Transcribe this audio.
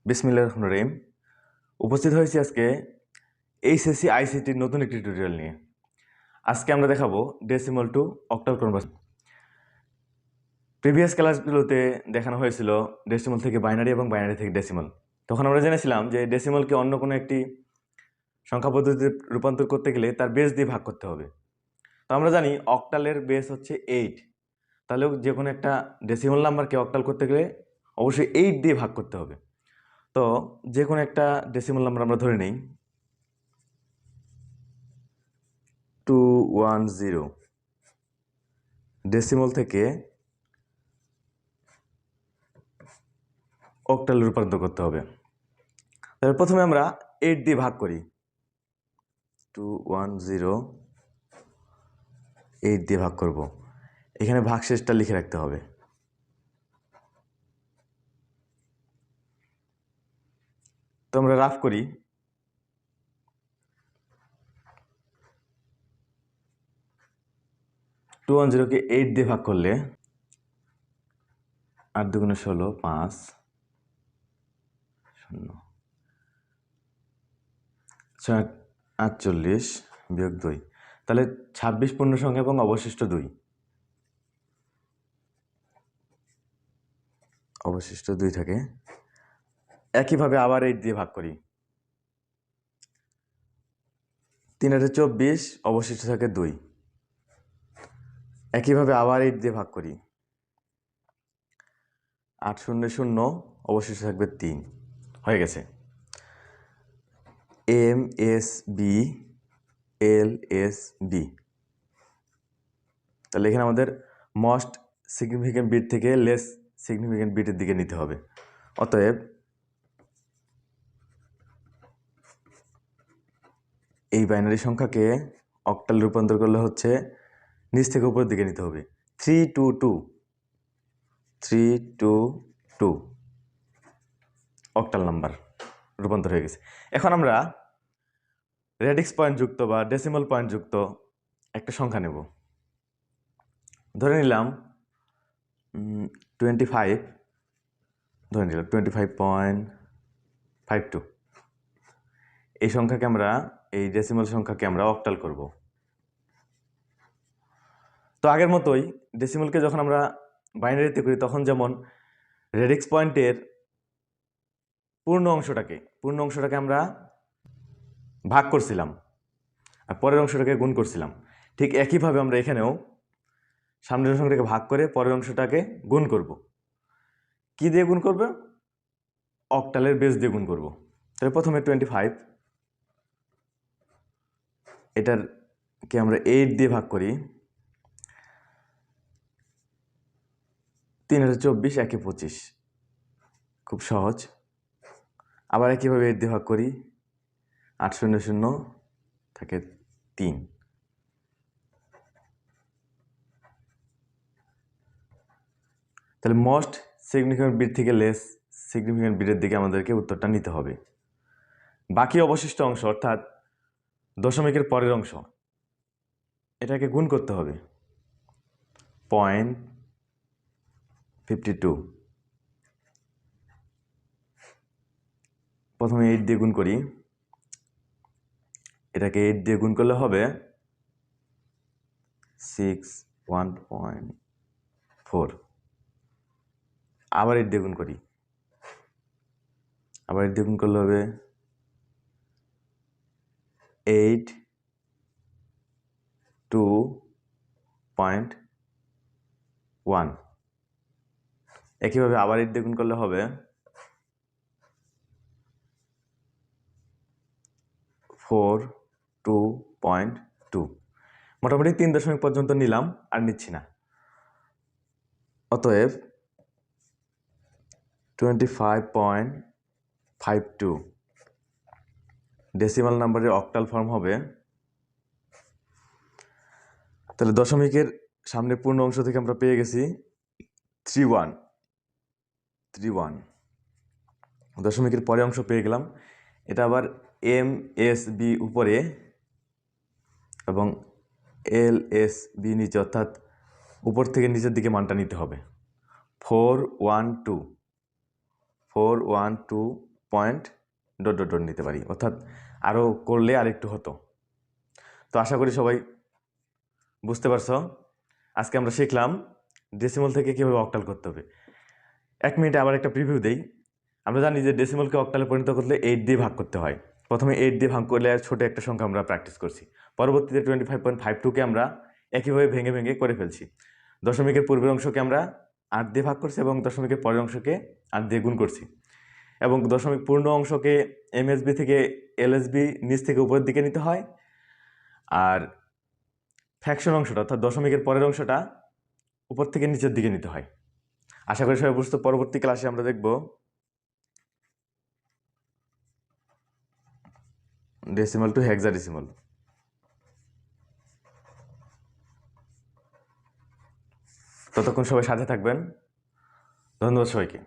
বিসমিল্লাহির রহমানির রহিম। উপস্থিত হয়েছি আজকে HSC ICTর নতুন একটি টিউটোরিয়াল নিয়ে। আজকে আমরা দেখাবো decimal two octal conversion. Previous ক্লাসগুলোতে দেখানো হয়েছিল ডেসিমাল থেকে বাইনারি এবং বাইনারি থেকে ডেসিমাল। তখন আমরা জেনেছিলাম যে ডেসিমালকে অন্য কোনো একটি সংখ্যা পদ্ধতিতে রূপান্তর করতে গেলে তার বেস দিয়ে ভাগ করতে হবে। তো আমরা জানি অক্টালের বেস হচ্ছে 8, তাহলে যে কোনো একটা ডেসিমাল নাম্বারকে অক্টাল করতে গেলে অবশ্যই 8 দিয়ে ভাগ করতে হবে। তো যে কোনো একটা ডেসিমাল নাম্বার আমরা ধরে নিই 210। ডেসিমাল থেকে অক্টাল রূপান্তর করতে হবে। তাহলে প্রথমে আমরা 8 দিয়ে ভাগ করি। 210 8 দিয়ে ভাগ করব। এখানে ভাগশেষটা লিখে রাখতে হবে। তো আমরা রাফ করি। 210কে 8 দিয়ে ভাগ করলে 8 দুগুণে 16 5 0 48 বিয়োগ 2, তাহলে 26 পূর্ণ সংখ্যা এবং অবশিষ্ট 2। অবশিষ্ট 2 থাকে। একইভাবে আবার 8 দিয়ে ভাগ করি। 3 8 24, অবশিষ্ট থাকে 2। একইভাবে আবার 8 দিয়ে ভাগ করি। 8 0 0, অবশিষ্ট থাকবে 3। হয়ে গেছে। MSB LSB। তাহলে এখানে আমাদের মোস্ট সিগনিফিক্যান্ট বিট থেকে লেস সিগনিফিক্যান্ট বিটের দিকে নিতে হবে। অতএব এই বাইনারি সংখ্যাকে অক্টাল রূপান্তর করলে হচ্ছে নিচ থেকে উপরের দিকে নিতে হবে। 322 322 অক্টাল নাম্বার রূপান্তর হয়ে গেছে। এখন আমরা রেডিক্স পয়েন্ট যুক্ত বা ডেসিমাল পয়েন্ট যুক্ত একটা সংখ্যা নেব। ধরে নিলাম 25, ধরে নিলাম 25.52। এই সংখ্যাকে আমরা, এই ডেসিমাল সংখ্যাকে আমরা অক্টাল করব। তো আগের মতোই ডেসিমালকে যখন আমরা বাইনারিতে করি তখন যেমন রেডিক্স পয়েন্টের পূর্ণ অংশটাকে আমরা ভাগ করছিলাম আর পরের অংশটাকে গুণ করছিলাম, ঠিক একইভাবে আমরা এখানেও সামনের অংশটাকে ভাগ করে পরের অংশটাকে গুণ করব। কি দিয়ে গুণ করব? অক্টালের বেস দিয়ে গুণ করব। তাহলে প্রথমে 25, এটারকে আমরা 8 দিয়ে ভাগ করি। 3 8 24, 1 25, খুব সহজ। আবার একইভাবে 8 দিয়ে ভাগ করি। 8 0 0 থাকে 3। তাহলে মোস্ট সিগনিফিক্যান্ট বিট থেকে লেস সিগনিফিক্যান্ট বিটের দিকে আমাদেরকে উত্তরটা নিতে হবে। বাকি অবশিষ্ট অংশ অর্থাৎ দশমিকের পরের অংশ, এটাকে গুণ করতে হবে। 0.52, প্রথমে 8 দিয়ে গুণ করি। এটাকে 8 দিয়ে গুণ করলে হবে 1.4। আবার 8 দিয়ে গুণ করি। আবার 8 দিয়ে গুণ করলে হবে 8.2.1। একইভাবে আবার 8 দিয়ে গুণ করলে হবে 4.2.2। মোটামুটি 3 দশমিক পর্যন্ত নিলাম, আর নিচ্ছি না। অতএব 25.52 ডেসিমাল নাম্বারের অক্টাল ফর্ম হবে। তাহলে দশমিকের সামনে পূর্ণ অংশ থেকে আমরা পেয়ে গেছি 31। দশমিকের পরে অংশ পেয়ে গেলাম। এটা আবার MSB উপরে এবং LSB নিচে, অর্থাৎ উপর থেকে নিচের দিকে মানটা নিতে হবে। 412 পয়েন্ট ডট ডট ডট নিতে পারি, অর্থাৎ আরও করলে আরেকটু হতো। তো আশা করি সবাই বুঝতে পারছো। আজকে আমরা শিখলাম ডেসিমাল থেকে কীভাবে অক্টাল করতে হবে। 1 মিনিটে আবার একটা প্রিভিউ দেই। আমরা জানি যে ডেসিমালকে অক্টালে পরিণত করলে 8 দিয়ে ভাগ করতে হয়। প্রথমে 8 দিয়ে ভাগ করলে ছোট একটা সংখ্যা আমরা প্র্যাকটিস করছি, পরবর্তীতে 25.52কে আমরা একইভাবে ভেঙে ভেঙে করে ফেলছি। দশমিকের পূর্বের অংশকে আমরা 8 দিয়ে ভাগ করছি এবং দশমিকের পরের অংশকে 8 দিয়ে গুণ করছি, এবং দশমিক পূর্ণ অংশকে এমএসবি থেকে এলএসবি নিচ থেকে উপরের দিকে নিতে হয়, আর ফ্র্যাকশন অংশটা অর্থাৎ দশমিকের পরের অংশটা উপর থেকে নিচের দিকে নিতে হয়। আশা করি সবাই বুঝতে। পরবর্তী ক্লাসে আমরা দেখব ডেসিমাল টু হেক্সাডেসিমাল। ততক্ষণ সবাই সাথে থাকবেন। ধন্যবাদ সবাইকে।